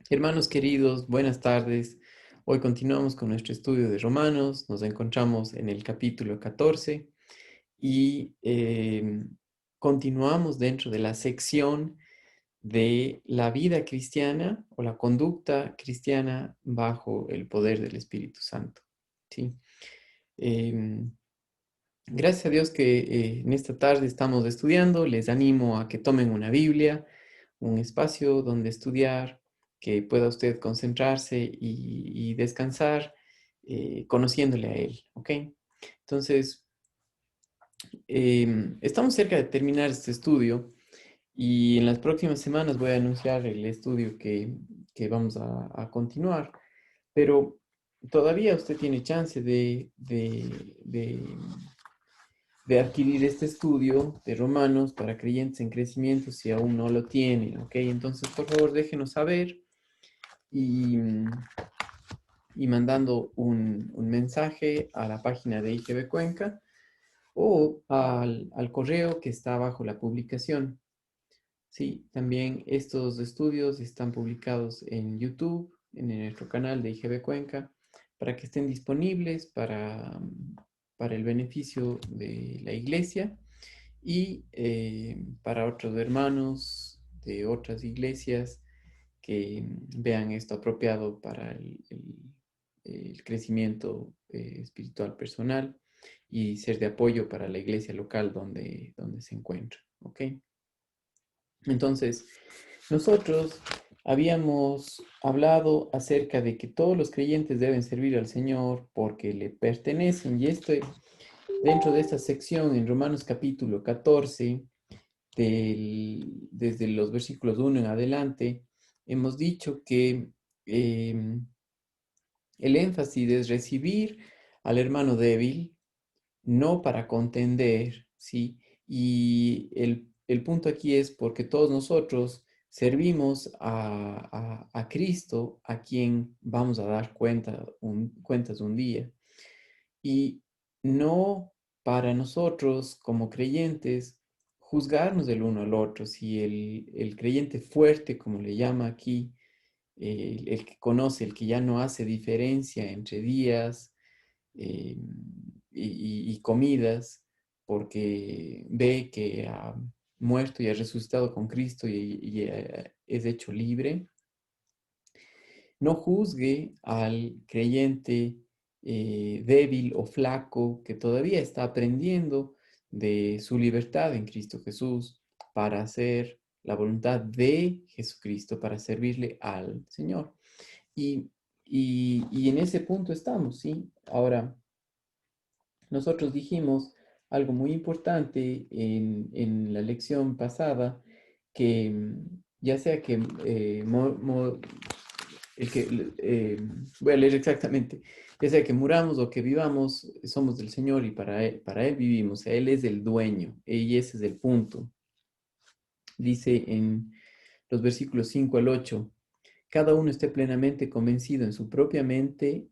Hermanos queridos, buenas tardes. Hoy continuamos con nuestro estudio de Romanos. Nos encontramos en el capítulo 14 y continuamos dentro de la sección de la vida cristiana o la conducta cristiana bajo el poder del Espíritu Santo. ¿Sí? Em, Gracias a Dios que en esta tarde estamos estudiando. Les animo a que tomen una Biblia, un espacio donde estudiar, que pueda usted concentrarse y descansar conociéndole a Él, ¿ok? Entonces, estamos cerca de terminar este estudio y en las próximas semanas voy a anunciar el estudio que vamos a continuar, pero todavía usted tiene chance de adquirir este estudio de Romanos para creyentes en crecimiento si aún no lo tiene, ¿ok? Entonces, por favor, déjenos saber y, y mandando un mensaje a la página de IGB Cuenca o al correo que está bajo la publicación. Sí, también estos estudios están publicados en YouTube, en nuestro canal de IGB Cuenca, para que estén disponibles para el beneficio de la iglesia y para otros hermanos de otras iglesias que vean esto apropiado para el crecimiento espiritual personal y ser de apoyo para la iglesia local donde se encuentra. ¿Ok? Entonces, nosotros habíamos hablado acerca de que todos los creyentes deben servir al Señor porque le pertenecen. Y esto, dentro de esta sección en Romanos capítulo 14, desde los versículos 1 en adelante, hemos dicho que eh, el énfasis es recibir al hermano débil, no para contender, ¿sí? Y el punto aquí es porque todos nosotros servimos a Cristo, a quien vamos a dar cuentas un día. Y no para nosotros como creyentes juzgarnos del uno al otro. Si el creyente fuerte, como le llama aquí, el que conoce, el que ya no hace diferencia entre días eh, y comidas, porque ve que ha muerto y ha resucitado con Cristo y es hecho libre, no juzgue al creyente débil o flaco que todavía está aprendiendo de su libertad en Cristo Jesús para hacer la voluntad de Jesucristo, para servirle al Señor. Y, y en ese punto estamos, ¿sí? Ahora, nosotros dijimos algo muy importante en la lección pasada, que ya sea que el que, voy a leer exactamente, ya sea que muramos o que vivamos, somos del Señor y para él vivimos, Él es el dueño, y ese es el punto. Dice en los versículos 5 al 8, cada uno esté plenamente convencido en su propia mente,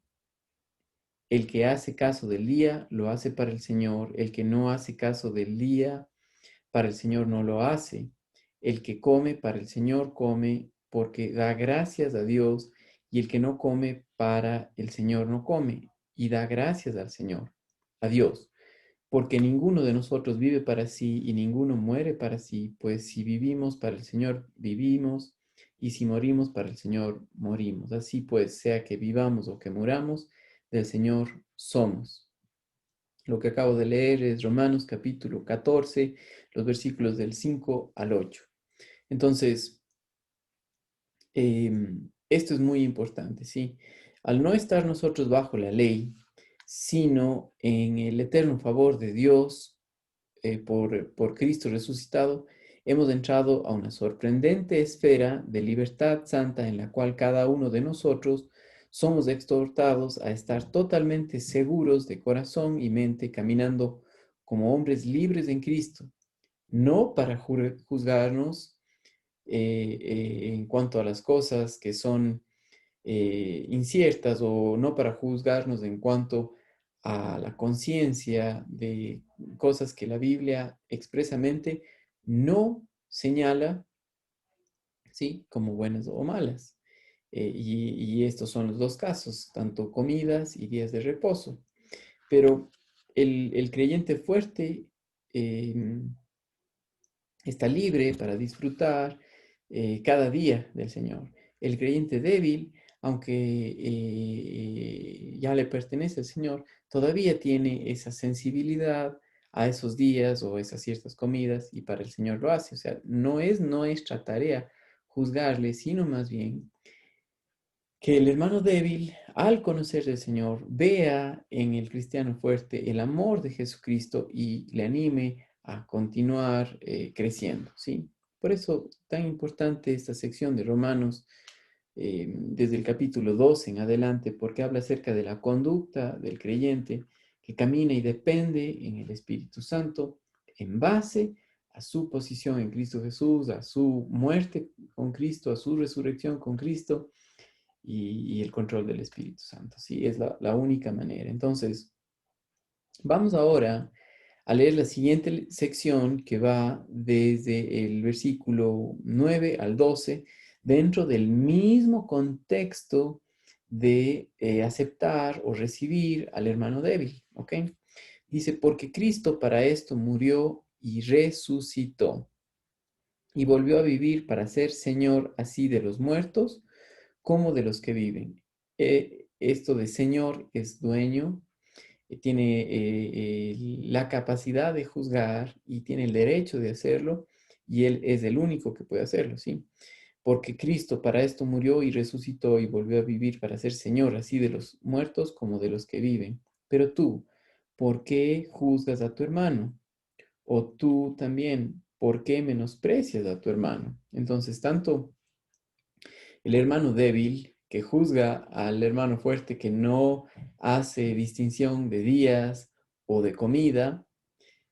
el que hace caso del día, lo hace para el Señor, el que no hace caso del día, para el Señor no lo hace. El que come, para el Señor come, porque da gracias a Dios, y el que no come, para el Señor no come, y da gracias al Señor, a Dios. Porque ninguno de nosotros vive para sí y ninguno muere para sí, pues si vivimos para el Señor, vivimos, y si morimos para el Señor, morimos. Así pues, sea que vivamos o que muramos, del Señor somos. Lo que acabo de leer es Romanos capítulo 14, los versículos del 5 al 8. Entonces, esto es muy importante, ¿sí? Al no estar nosotros bajo la ley, sino en el eterno favor de Dios por Cristo resucitado, hemos entrado a una sorprendente esfera de libertad santa en la cual cada uno de nosotros somos exhortados a estar totalmente seguros de corazón y mente, caminando como hombres libres en Cristo, no para juzgarnos en cuanto a las cosas que son inciertas o no para juzgarnos en cuanto a la conciencia de cosas que la Biblia expresamente no señala, ¿sí? Como buenas o malas. y estos son los dos casos, tanto comidas y días de reposo. Pero el creyente fuerte está libre para disfrutar cada día del Señor. El creyente débil, aunque ya le pertenece al Señor, todavía tiene esa sensibilidad a esos días o esas ciertas comidas y para el Señor lo hace. O sea, no es nuestra tarea juzgarle, sino más bien que el hermano débil, al conocer al Señor, vea en el cristiano fuerte el amor de Jesucristo y le anime a continuar creciendo, ¿sí? Por eso tan importante esta sección de Romanos desde el capítulo 12 en adelante, porque habla acerca de la conducta del creyente que camina y depende en el Espíritu Santo en base a su posición en Cristo Jesús, a su muerte con Cristo, a su resurrección con Cristo y el control del Espíritu Santo. Sí, es la única manera. Entonces, vamos ahora a leer la siguiente sección que va desde el versículo 9 al 12, dentro del mismo contexto de aceptar o recibir al hermano débil, ¿ok? Dice, porque Cristo para esto murió y resucitó y volvió a vivir para ser Señor así de los muertos como de los que viven. Esto de Señor es dueño, tiene la capacidad de juzgar y tiene el derecho de hacerlo, y Él es el único que puede hacerlo, ¿sí? Porque Cristo para esto murió y resucitó y volvió a vivir para ser Señor, así de los muertos como de los que viven. Pero tú, ¿por qué juzgas a tu hermano? O tú también, ¿por qué menosprecias a tu hermano? Entonces, tanto el hermano débil que juzga al hermano fuerte que no hace distinción de días o de comida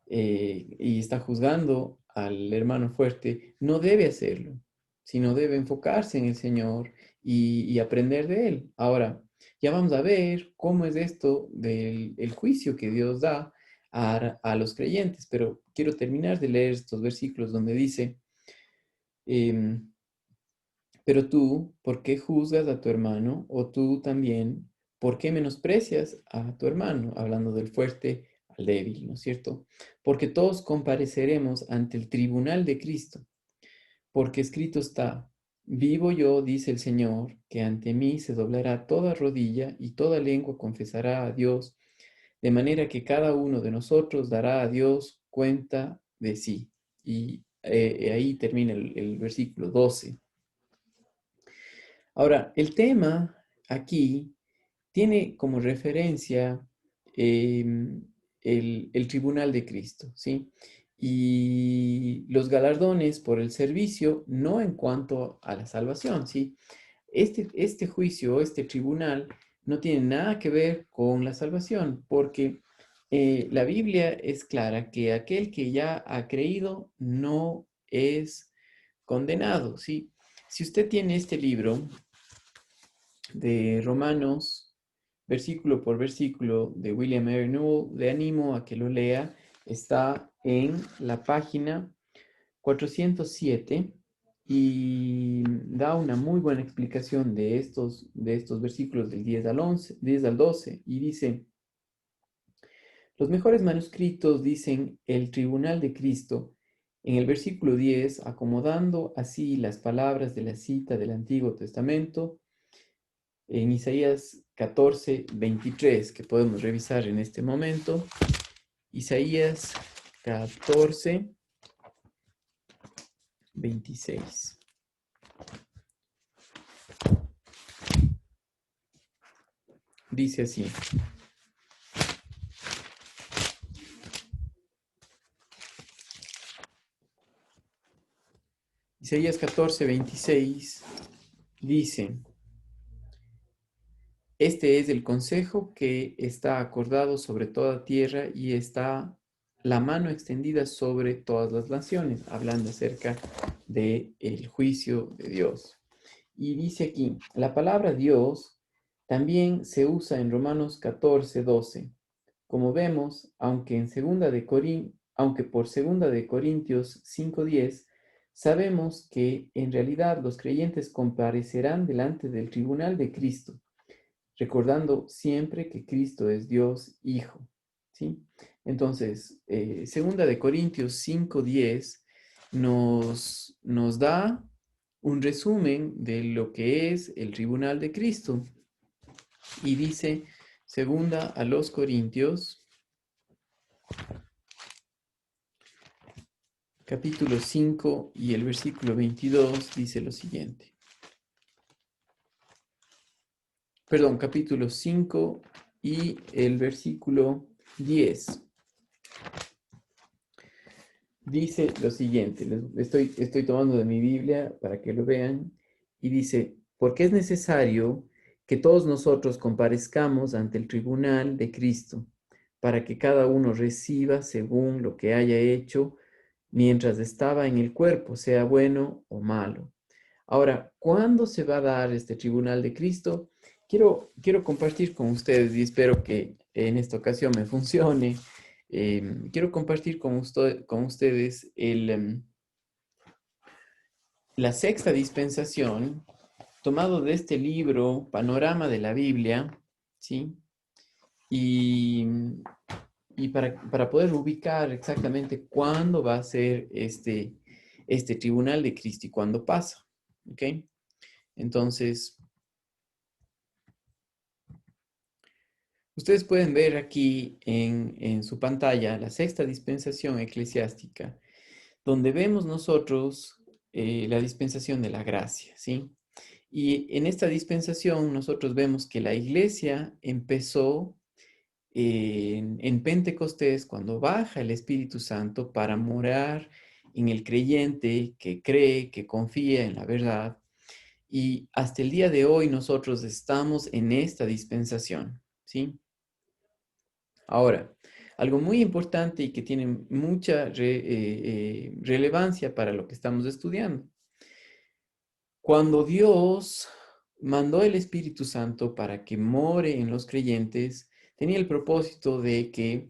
y está juzgando al hermano fuerte, no debe hacerlo, sino debe enfocarse en el Señor y aprender de Él. Ahora, ya vamos a ver cómo es esto del el juicio que Dios da a los creyentes, pero quiero terminar de leer estos versículos donde dice, em, pero tú, ¿por qué juzgas a tu hermano? O tú también, ¿por qué menosprecias a tu hermano? Hablando del fuerte al débil, ¿no es cierto? Porque todos compareceremos ante el tribunal de Cristo, porque escrito está, vivo yo, dice el Señor, que ante mí se doblará toda rodilla y toda lengua confesará a Dios, de manera que cada uno de nosotros dará a Dios cuenta de sí. Y ahí termina el versículo 12. Ahora, el tema aquí tiene como referencia el tribunal de Cristo, ¿sí? Y los galardones por el servicio, no en cuanto a la salvación, ¿sí? Este juicio, este tribunal, no tiene nada que ver con la salvación, porque la Biblia es clara que aquel que ya ha creído no es condenado, ¿sí? Si usted tiene este libro, de Romanos, versículo por versículo, de William R. Newell, le animo a que lo lea. Está en la página 407 y da una muy buena explicación de estos versículos del 10 al 11, 10 al 12 y dice, los mejores manuscritos dicen el tribunal de Cristo en el versículo 10, acomodando así las palabras de la cita del Antiguo Testamento en Isaías 14, 23, que podemos revisar en este momento. Isaías 14, 26. Dice así. Isaías 14, 26 dice, este es el consejo que está acordado sobre toda tierra y está la mano extendida sobre todas las naciones, hablando acerca del juicio de Dios. Y dice aquí, la palabra Dios también se usa en Romanos 14, 12. Como vemos, aunque por segunda de Corintios 5:10 sabemos que en realidad los creyentes comparecerán delante del tribunal de Cristo, recordando siempre que Cristo es Dios Hijo, ¿sí? Entonces, segunda de Corintios 5:10 nos da un resumen de lo que es el tribunal de Cristo. Y dice, segunda a los Corintios, capítulo 5 y el versículo 22, dice lo siguiente. Perdón, capítulo 5 y el versículo 10. Dice lo siguiente, estoy tomando de mi Biblia para que lo vean, y dice, porque es necesario que todos nosotros comparezcamos ante el tribunal de Cristo, para que cada uno reciba según lo que haya hecho mientras estaba en el cuerpo, sea bueno o malo. Ahora, ¿cuándo se va a dar este tribunal de Cristo? Quiero compartir con ustedes y espero que en esta ocasión me funcione. Quiero compartir con ustedes la sexta dispensación, tomado de este libro, Panorama de la Biblia, ¿sí? Y, y para poder ubicar exactamente cuándo va a ser este tribunal de Cristo y cuándo pasa, ¿ok? Entonces, ustedes pueden ver aquí en su pantalla la sexta dispensación eclesiástica, donde vemos nosotros la dispensación de la gracia, ¿sí? Y en esta dispensación nosotros vemos que la iglesia empezó en Pentecostés cuando baja el Espíritu Santo para morar en el creyente que cree, que confía en la verdad. Y hasta el día de hoy nosotros estamos en esta dispensación, ¿sí? Ahora, algo muy importante y que tiene mucha relevancia para lo que estamos estudiando. Cuando Dios mandó el Espíritu Santo para que more en los creyentes, tenía el propósito de que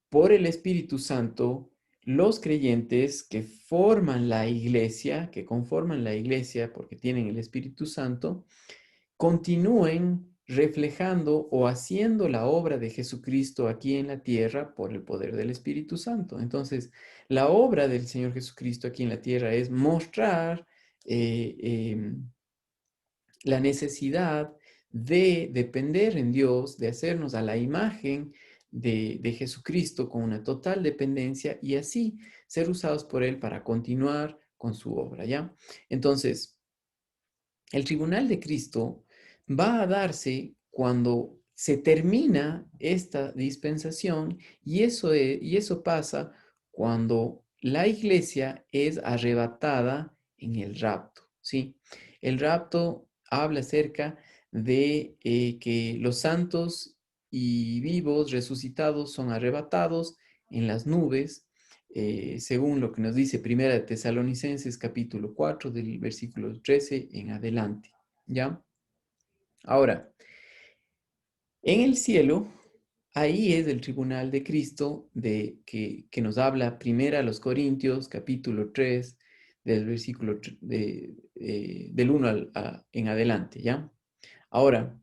por el Espíritu Santo, los creyentes que forman la iglesia, que conforman la iglesia porque tienen el Espíritu Santo, continúen reflejando o haciendo la obra de Jesucristo aquí en la tierra por el poder del Espíritu Santo. Entonces, la obra del Señor Jesucristo aquí en la tierra es mostrar eh, la necesidad de depender en Dios, de hacernos a la imagen de Jesucristo con una total dependencia y así ser usados por Él para continuar con su obra, ¿ya? Entonces, el tribunal de Cristo va a darse cuando se termina esta dispensación y eso pasa cuando la iglesia es arrebatada en el rapto, ¿sí? El rapto habla acerca de que los santos y vivos resucitados son arrebatados en las nubes según lo que nos dice Primera de Tesalonicenses capítulo 4 del versículo 13 en adelante, ¿ya? Ahora, en el cielo, ahí es el tribunal de Cristo que nos habla Primera a los Corintios capítulo 3 del versículo del 1 en adelante, ¿ya? Ahora,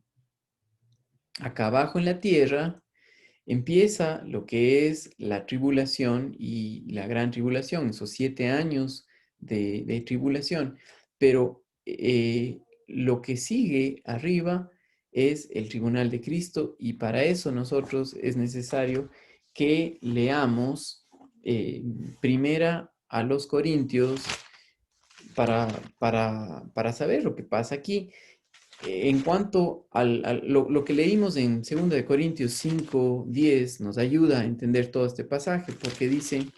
acá abajo en la tierra, empieza lo que es la tribulación y la gran tribulación, esos 7 años de tribulación. Pero lo que sigue arriba es el tribunal de Cristo y para eso nosotros es necesario que leamos primera a los Corintios para saber lo que pasa aquí. En cuanto lo que leímos en 2 de Corintios 5:10 nos ayuda a entender todo este pasaje porque dice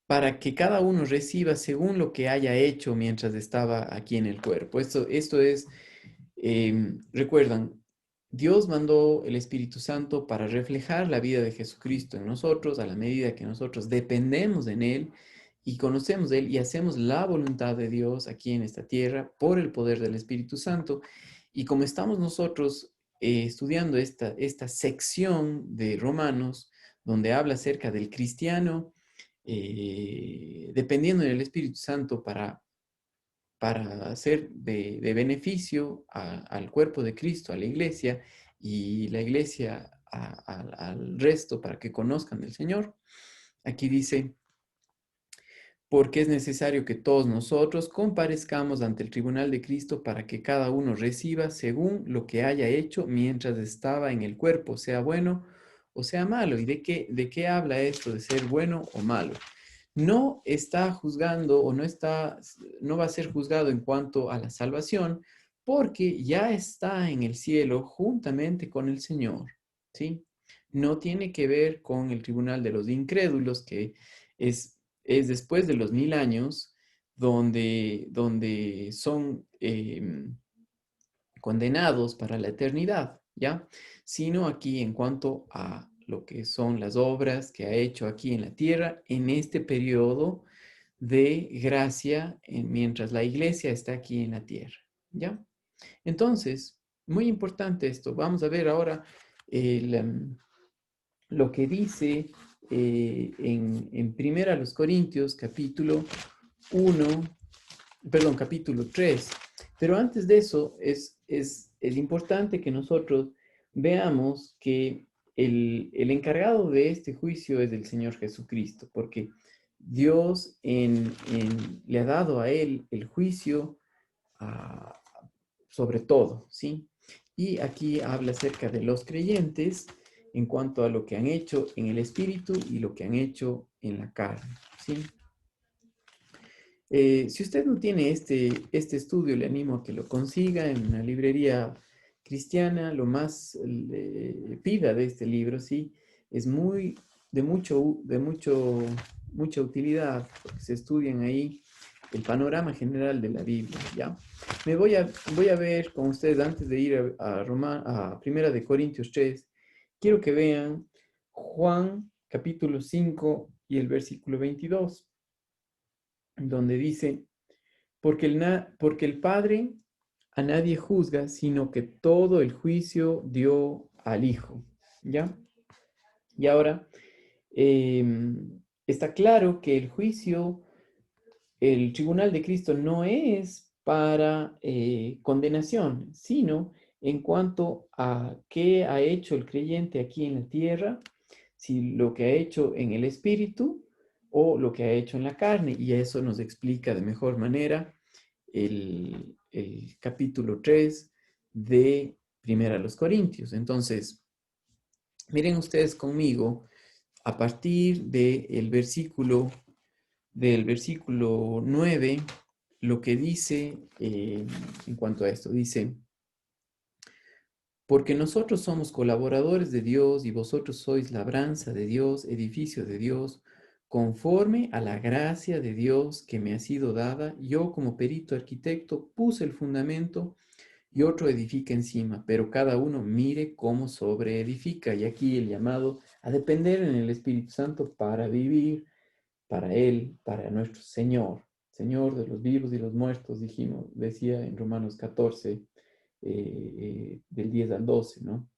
para que cada uno reciba según lo que haya hecho mientras estaba aquí en el cuerpo. Esto es, recuerdan, Dios mandó el Espíritu Santo para reflejar la vida de Jesucristo en nosotros a la medida que nosotros dependemos en Él y conocemos de Él y hacemos la voluntad de Dios aquí en esta tierra por el poder del Espíritu Santo. Y como estamos nosotros estudiando esta sección de Romanos, donde habla acerca del cristiano, dependiendo del Espíritu Santo para ser de beneficio al cuerpo de Cristo, a la iglesia, y la iglesia al resto para que conozcan del Señor. Aquí dice, porque es necesario que todos nosotros comparezcamos ante el tribunal de Cristo para que cada uno reciba según lo que haya hecho mientras estaba en el cuerpo, sea bueno o sea malo. ¿Y de qué habla esto de ser bueno o malo? No está juzgando o no va a ser juzgado en cuanto a la salvación, porque ya está en el cielo juntamente con el Señor, ¿sí? No tiene que ver con el tribunal de los incrédulos, que es después de los 1000 años, donde son condenados para la eternidad, ¿ya? Sino aquí en cuanto a lo que son las obras que ha hecho aquí en la tierra en este periodo de gracia mientras la iglesia está aquí en la tierra, ¿ya? Entonces, muy importante esto. Vamos a ver ahora el, lo que dice en Primera a los Corintios, capítulo 1, perdón, capítulo 3. Pero antes de eso, es importante que nosotros veamos que el encargado de este juicio es el Señor Jesucristo, porque Dios le ha dado a él el juicio ah, sobre todo, ¿sí? Y aquí habla acerca de los creyentes en cuanto a lo que han hecho en el espíritu y lo que han hecho en la carne, ¿sí? Si usted no tiene este estudio, le animo a que lo consiga en una librería cristiana. Lo más pida de este libro, ¿sí? Es muy mucha utilidad, porque se estudian ahí el panorama general de la Biblia, ¿ya? Voy a ver con ustedes, antes de ir a Primera de Corintios 3, quiero que vean Juan capítulo 5 y el versículo 22, donde dice, porque el Padre a nadie juzga, sino que todo el juicio dio al Hijo, ¿ya? Y ahora, está claro que el tribunal de Cristo no es para condenación, sino en cuanto a qué ha hecho el creyente aquí en la tierra, si lo que ha hecho en el espíritu o lo que ha hecho en la carne. Y eso nos explica de mejor manera el capítulo 3 de Primera a los Corintios. Entonces, miren ustedes conmigo a partir del versículo 9, lo que dice en cuanto a esto. Dice, porque nosotros somos colaboradores de Dios y vosotros sois labranza de Dios, edificio de Dios, conforme a la gracia de Dios que me ha sido dada. Yo como perito arquitecto puse el fundamento y otro edifica encima, pero cada uno mire cómo sobreedifica. Y aquí el llamado a depender en el Espíritu Santo para vivir para Él, para nuestro Señor, Señor de los vivos y los muertos, decía en Romanos 14, del 10 al 12, ¿no?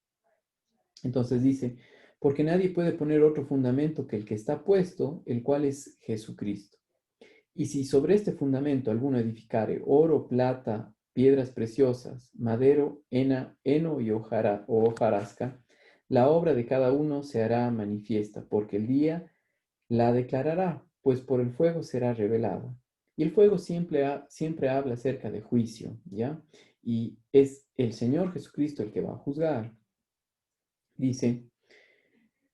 Entonces dice, porque nadie puede poner otro fundamento que el que está puesto, el cual es Jesucristo. Y si sobre este fundamento alguno edificare oro, plata, piedras preciosas, madero, heno y hojarasca, la obra de cada uno se hará manifiesta, porque el día la declarará, pues por el fuego será revelada. Y el fuego siempre habla acerca de juicio, ¿ya? Y es el Señor Jesucristo el que va a juzgar. Dice,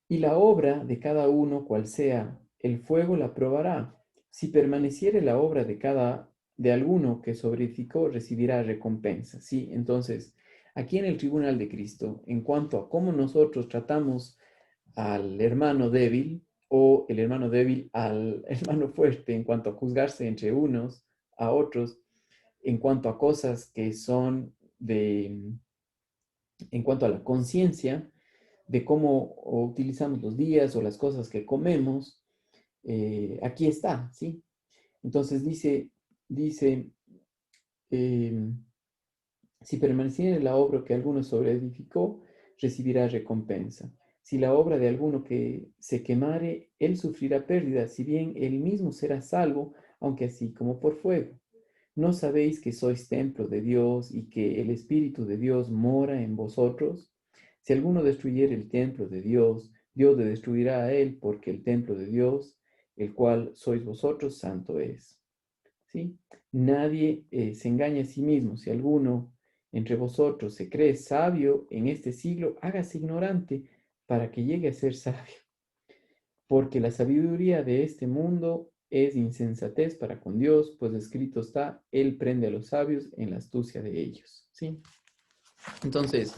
y la obra de cada uno, cual sea, el fuego la probará. Si permaneciere la obra de alguno que sobreedificó, recibirá recompensa. Sí, entonces, aquí en el tribunal de Cristo, en cuanto a cómo nosotros tratamos al hermano débil o el hermano débil al hermano fuerte, en cuanto a juzgarse entre unos a otros, en cuanto a cosas que son en cuanto a la conciencia, de cómo utilizamos los días o las cosas que comemos, aquí está, ¿sí? Entonces dice eh, Si permaneciere la obra que alguno sobreedificó, recibirá recompensa. Si la obra de alguno que se quemare, él sufrirá pérdida, si bien él mismo será salvo, aunque así como por fuego. ¿No sabéis que sois templo de Dios y que el Espíritu de Dios mora en vosotros? Si alguno destruyere el templo de Dios, Dios le destruirá a él, porque el templo de Dios, el cual sois vosotros, santo es. ¿Sí? Nadie se engaña a sí mismo. Si alguno entre vosotros se cree sabio en este siglo, hágase ignorante para que llegue a ser sabio, porque la sabiduría de este mundo es insensatez para con Dios, pues escrito está, Él prende a los sabios en la astucia de ellos. ¿Sí? Entonces,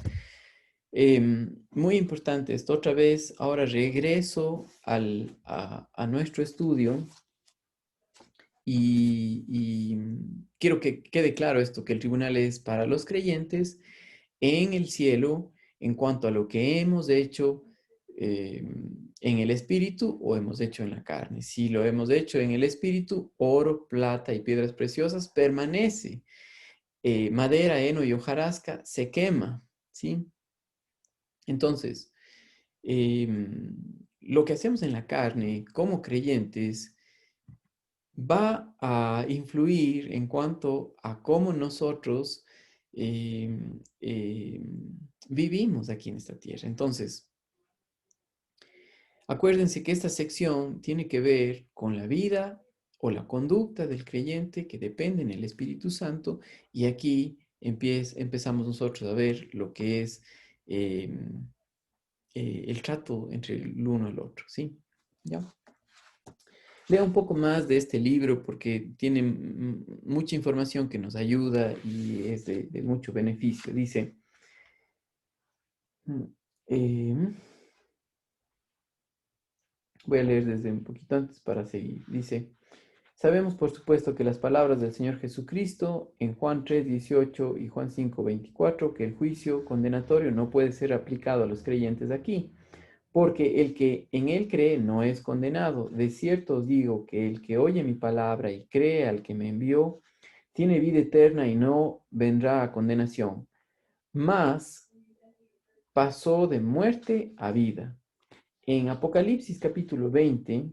muy importante esto. Otra vez, ahora regreso a nuestro estudio y quiero que quede claro esto, que el tribunal es para los creyentes en el cielo en cuanto a lo que hemos hecho en el espíritu o hemos hecho en la carne. Si lo hemos hecho en el espíritu, oro, plata y piedras preciosas permanece. Madera, heno y hojarasca se quema, ¿sí? Entonces, lo que hacemos en la carne como creyentes va a influir en cuanto a cómo nosotros vivimos aquí en esta tierra. Entonces, acuérdense que esta sección tiene que ver con la vida o la conducta del creyente que depende en el Espíritu Santo y aquí empezamos nosotros a ver lo que es el trato entre el uno y el otro, ¿sí? ¿Ya? Lea un poco más de este libro porque tiene mucha información que nos ayuda y es de mucho beneficio. Dice, mm, eh, voy a leer desde un poquito antes para seguir. Dice, sabemos por supuesto que las palabras del Señor Jesucristo en Juan 3:18 y Juan 5:24, que el juicio condenatorio no puede ser aplicado a los creyentes aquí, porque el que en él cree no es condenado. De cierto os digo que el que oye mi palabra y cree al que me envió, tiene vida eterna y no vendrá a condenación, mas pasó de muerte a vida. En Apocalipsis capítulo 20,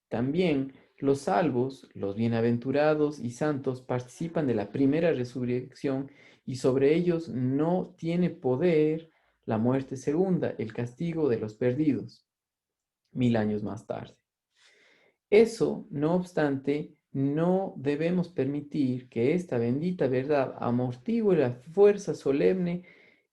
también los salvos, los bienaventurados y santos participan de la primera resurrección y sobre ellos no tiene poder la muerte segunda, el castigo de los perdidos, 1000 años más tarde. Eso, no obstante, no debemos permitir que esta bendita verdad amortigue la fuerza solemne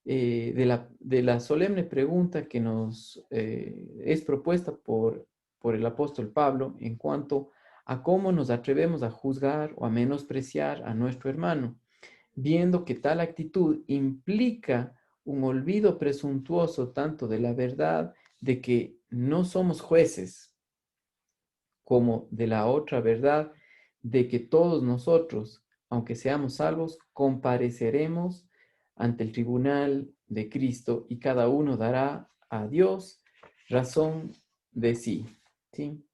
de la solemne pregunta que nos es propuesta por el apóstol Pablo en cuanto a cómo nos atrevemos a juzgar o a menospreciar a nuestro hermano, viendo que tal actitud implica un olvido presuntuoso tanto de la verdad de que no somos jueces, como de la otra verdad de que todos nosotros, aunque seamos salvos, compareceremos ante el tribunal de Cristo y cada uno dará a Dios razón de sí. ¿Sí?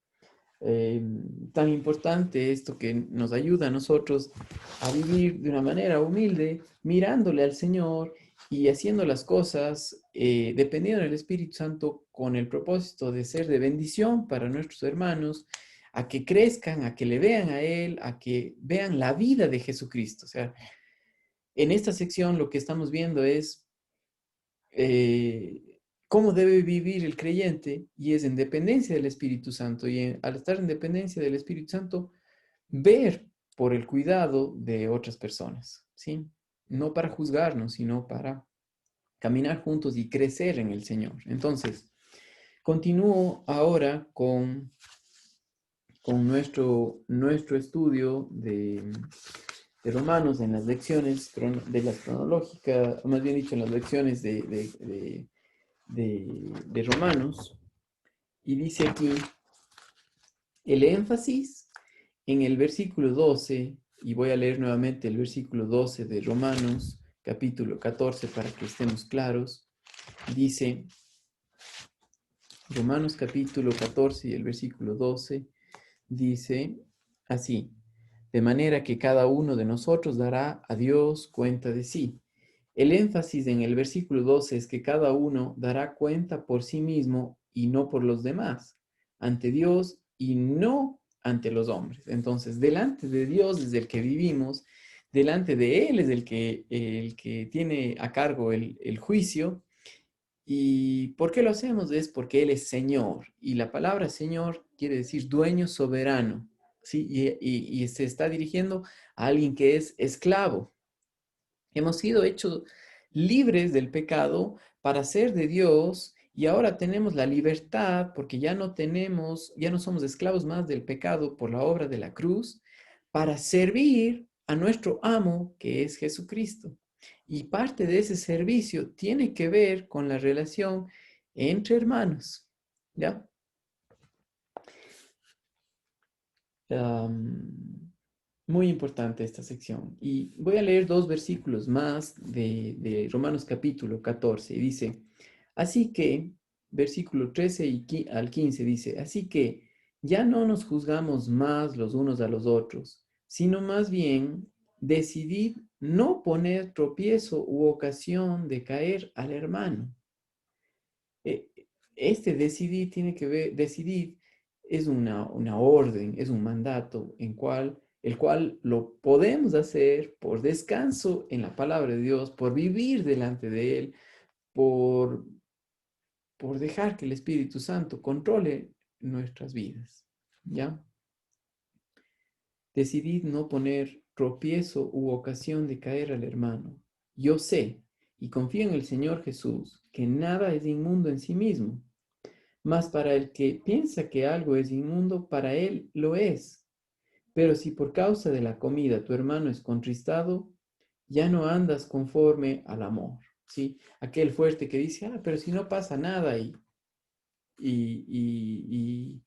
Tan importante esto que nos ayuda a nosotros a vivir de una manera humilde, mirándole al Señor y haciendo las cosas dependiendo del Espíritu Santo con el propósito de ser de bendición para nuestros hermanos, a que crezcan, a que le vean a Él, a que vean la vida de Jesucristo. O sea, en esta sección lo que estamos viendo es eh, cómo debe vivir el creyente y es en dependencia del Espíritu Santo. Y al estar en dependencia del Espíritu Santo, ver por el cuidado de otras personas, ¿sí? No para juzgarnos, sino para caminar juntos y crecer en el Señor. Entonces, continúo ahora con nuestro estudio de Romanos en las lecciones de las cronológicas, más bien dicho, en las lecciones de Romanos. Y dice aquí el énfasis en el versículo 12, y voy a leer nuevamente el versículo 12 de Romanos, capítulo 14, para que estemos claros. Dice, Romanos capítulo 14 y el versículo 12, dice así, de manera que cada uno de nosotros dará a Dios cuenta de sí. El énfasis en el versículo 12 es que cada uno dará cuenta por sí mismo y no por los demás, ante Dios y no ante los hombres. Entonces, delante de Dios es el que vivimos, delante de Él es el que tiene a cargo el juicio. ¿Y por qué lo hacemos? Es porque Él es Señor. Y la palabra Señor quiere decir dueño soberano, ¿sí? Y se está dirigiendo a alguien que es esclavo. Hemos sido hechos libres del pecado para ser de Dios y ahora tenemos la libertad porque ya no somos esclavos más del pecado por la obra de la cruz para servir a nuestro amo que es Jesucristo. Y parte de ese servicio tiene que ver con la relación entre hermanos, ¿ya? Am, Muy importante esta sección. Y voy a leer dos versículos más de Romanos capítulo 14. Y dice, así que, versículo 13 al 15 dice, así que ya no nos juzgamos más los unos a los otros, sino más bien decidid no poner tropiezo u ocasión de caer al hermano. Eh, Este decidir tiene que ver, decidir es una orden, es un mandato el cual lo podemos hacer por descanso en la palabra de Dios, por vivir delante de Él, por, por dejar que el Espíritu Santo controle nuestras vidas, ¿ya? Decidid no poner tropiezo u ocasión de caer al hermano. Yo sé y confío en el Señor Jesús, que nada es inmundo en sí mismo. Mas para el que piensa que algo es inmundo, para él lo es. Pero si por causa de la comida tu hermano es contristado, ya no andas conforme al amor. ¿Sí? Aquel fuerte que dice, pero si no pasa nada y, y,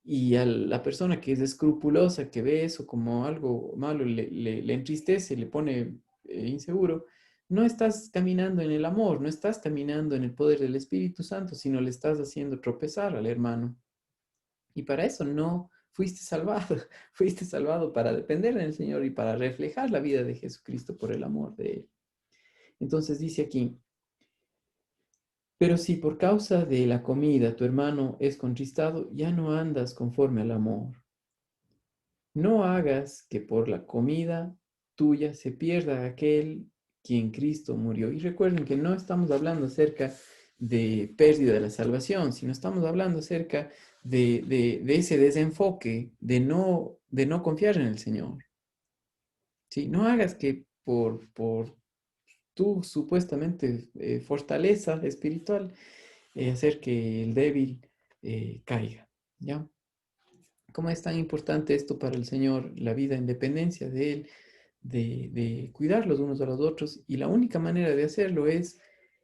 y a la persona que es escrupulosa, que ve eso como algo malo, le entristece, le pone inseguro, no estás caminando en el amor, no estás caminando en el poder del Espíritu Santo, sino le estás haciendo tropezar al hermano. Y para eso no fuiste salvado, fuiste salvado para depender del Señor y para reflejar la vida de Jesucristo por el amor de Él. Entonces dice aquí, pero si por causa de la comida tu hermano es contristado, ya no andas conforme al amor. No hagas que por la comida tuya se pierda aquel quien Cristo murió. Y recuerden que no estamos hablando acerca de pérdida de la salvación, sino estamos hablando acerca de ese desenfoque, de no confiar en el Señor. ¿Sí? No hagas que por tu supuestamente fortaleza espiritual hacer que el débil caiga. ¿Ya? ¿Cómo es tan importante esto para el Señor, la vida en dependencia de Él, de cuidar los unos a los otros? Y la única manera de hacerlo es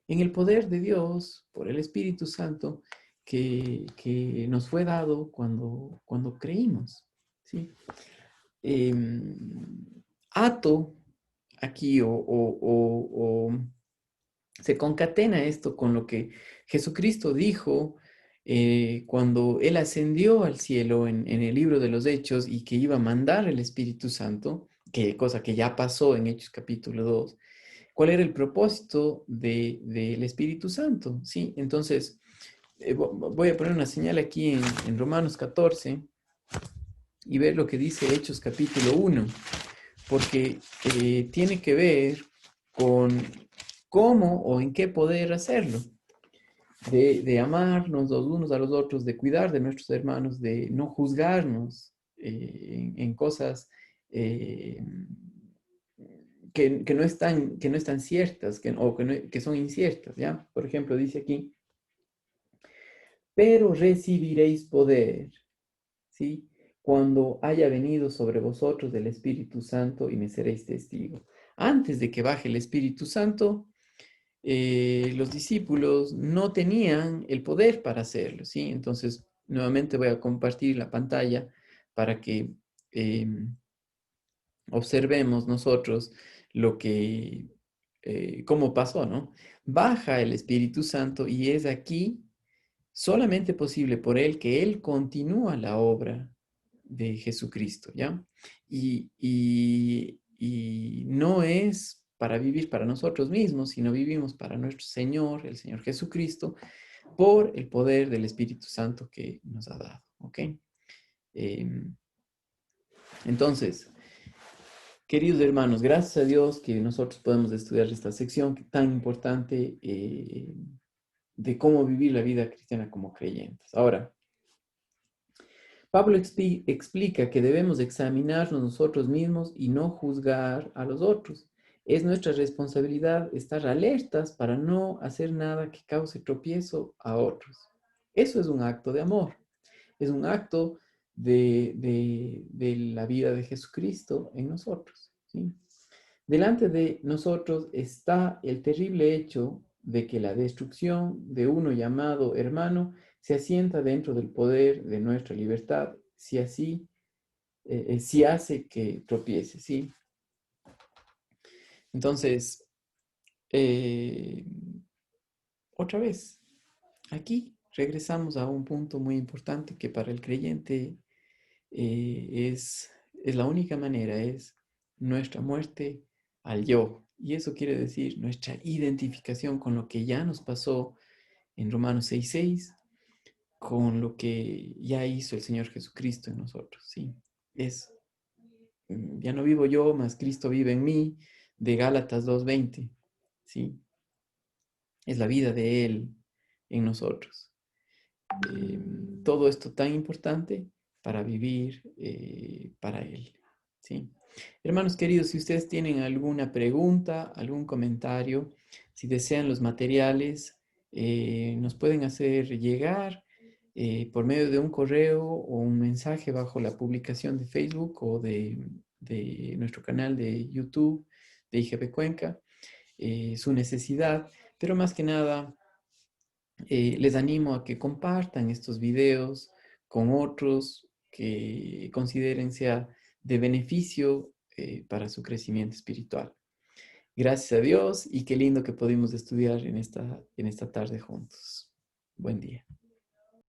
en el poder de Dios, por el Espíritu Santo, que nos fue dado cuando creímos. ¿Sí? Ato aquí o se concatena esto con lo que Jesucristo dijo cuando Él ascendió al cielo en el libro de los Hechos y que iba a mandar el Espíritu Santo, cosa que ya pasó en Hechos capítulo 2. ¿Cuál era el propósito del Espíritu Santo? Sí, entonces voy a poner una señal aquí en Romanos 14 y ver lo que dice Hechos capítulo 1, porque tiene que ver con cómo o en qué poder hacerlo, de amarnos los unos a los otros, de cuidar de nuestros hermanos, de no juzgarnos en cosas eh, que no están ciertas que son inciertas, ¿ya? Por ejemplo, dice aquí, pero recibiréis poder, ¿sí? Cuando haya venido sobre vosotros el Espíritu Santo y me seréis testigo. Antes de que baje el Espíritu Santo, los discípulos no tenían el poder para hacerlo, ¿sí? Entonces, nuevamente voy a compartir la pantalla para que observemos nosotros lo que, cómo pasó, ¿no? Baja el Espíritu Santo y es aquí solamente posible por Él que Él continúa la obra de Jesucristo, ¿ya? Y no es para vivir para nosotros mismos, sino vivimos para nuestro Señor, el Señor Jesucristo, por el poder del Espíritu Santo que nos ha dado, ¿ok? Em, entonces, queridos hermanos, gracias a Dios que nosotros podemos estudiar esta sección tan importante de cómo vivir la vida cristiana como creyentes. Ahora, Pablo explica que debemos examinarnos nosotros mismos y no juzgar a los otros. Es nuestra responsabilidad estar alertas para no hacer nada que cause tropiezo a otros. Eso es un acto de amor, es un acto de la vida de Jesucristo en nosotros, ¿sí? Delante de nosotros está el terrible hecho de que la destrucción de uno llamado hermano se asienta dentro del poder de nuestra libertad, si hace que tropiece, ¿sí? Entonces, eh, otra vez, aquí regresamos a un punto muy importante que para el creyente es la única manera, es nuestra muerte al yo. Y eso quiere decir nuestra identificación con lo que ya nos pasó en Romanos 6:6, con lo que ya hizo el Señor Jesucristo en nosotros, ¿sí? Es, ya no vivo yo, mas Cristo vive en mí, de Gálatas 2:20, ¿sí? Es la vida de Él en nosotros. eh, Todo esto tan importante para vivir para Él. ¿Sí? Hermanos queridos, si ustedes tienen alguna pregunta, algún comentario, si desean los materiales, nos pueden hacer llegar por medio de un correo o un mensaje bajo la publicación de Facebook o de nuestro canal de YouTube de IGP Cuenca, su necesidad, pero más que nada les animo a que compartan estos videos con otros que consideren sea de beneficio para su crecimiento espiritual. Gracias a Dios y qué lindo que pudimos estudiar en esta tarde juntos. Buen día.